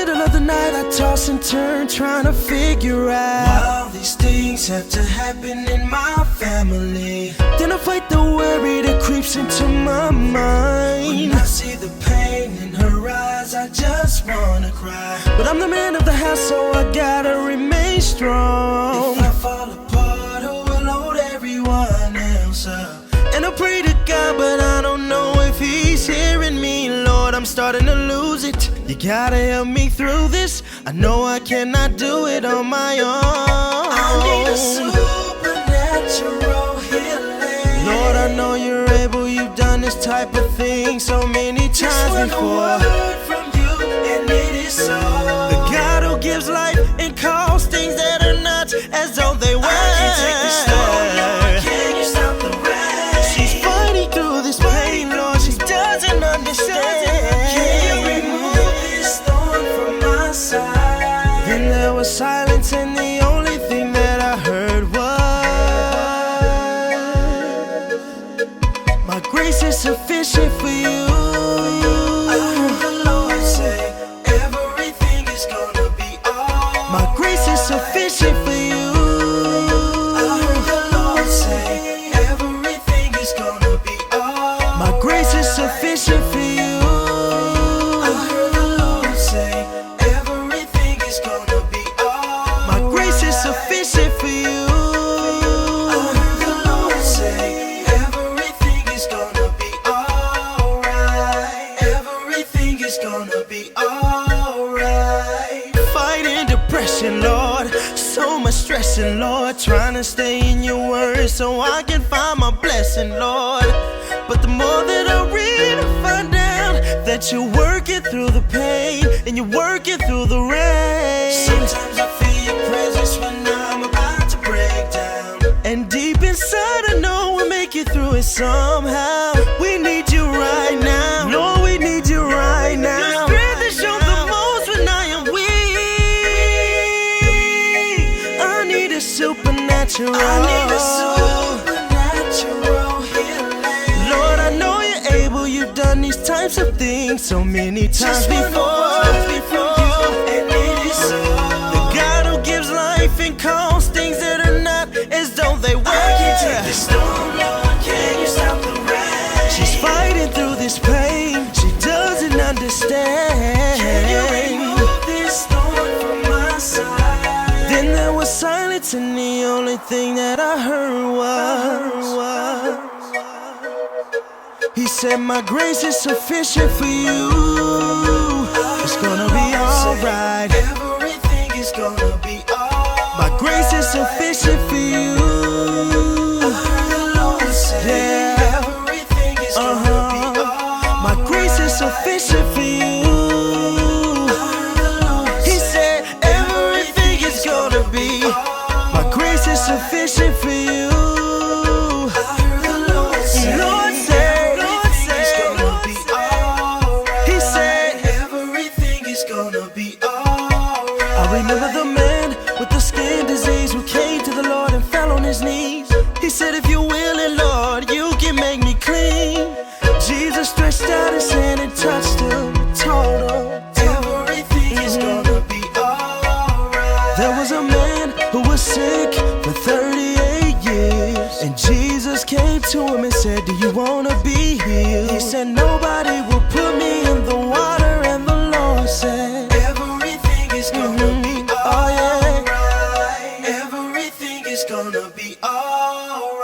middle of the night I toss and turn, trying to figure out why all these things have to happen in my family. Then I fight the worry that creeps into my mind. When I see the pain in her eyes, I just wanna cry. But I'm the man of the house, so I gotta remain strong. If I fall apart, who will hold everyone else up? And I pray to God, but I don't know if He's hearing me. Lord, I'm starting to lose it. You gotta help me through this. I know I cannot do it on my own. I need a supernatural healing. Lord, I know You're able. You've done this type of thing so many times before. Just one word from You and it is so. The God who gives life and calls things that are not as though they were. I can't take this storm, Lord, can You stop the rain? She's fighting through this pain, Lord, she doesn't understand. Can You remove this thorn from my side? Then there was silence, and the only thing that I heard was, my grace is sufficient for You. I heard the Lord say, everything is gonna be alright. My grace is sufficient for You. I heard the Lord say, everything is gonna be alright. My grace is sufficient for You. I heard the Lord say, everything is gonna be alright. My grace is sufficient for You. I heard the Lord say, everything is gonna be alright. Everything is gonna be alright. Fighting depression, Lord, so much stressing, Lord, trying to stay in Your word so I can find my blessing, Lord. But the more that I read, I find out that You're working through the pain and You're working through the rain. Sometimes I feel Your presence when I'm about to break down. And deep inside I know we'll make it through it somehow. We need You right now, Lord, we need You right now. Your strength is shown the most when I am weak. I need a supernatural. I need a supernatural healing. Lord, I know You're able. You've done these types of things so many times Just one before. word from You and it is so. The God who gives life and calls things that are not as though they were. I can't take this storm, Lord, can You stop the rain? She's fighting through this pain, she doesn't understand. Can You remove this thorn from my side? Then there was silence, and the only thing that I heard was, He said, my grace is sufficient for You. It's gonna be alright. Everything is gonna be alright. My grace is sufficient for You. I heard the Lord say, Yeah. everything is gonna be alright. My grace is sufficient for You. I heard the Lord He say, said, everything is gonna be. My grace is sufficient for You. I heard the Lord say, Lord said, everything is gonna be alright. He said, everything is gonna be alright. I remember the man with the skin disease who came to the Lord and fell on his knees. He said, if You're willing, Lord, You can make me clean. Jesus stretched out His hand and touched him, told him, Everything is gonna be alright. there was a man who was sick for 38 years, and Jesus came to him and said, do you wanna be healed? He said, nobody will put me in the water, and the Lord said, Everything is gonna be oh yeah. alright. Everything is gonna be alright.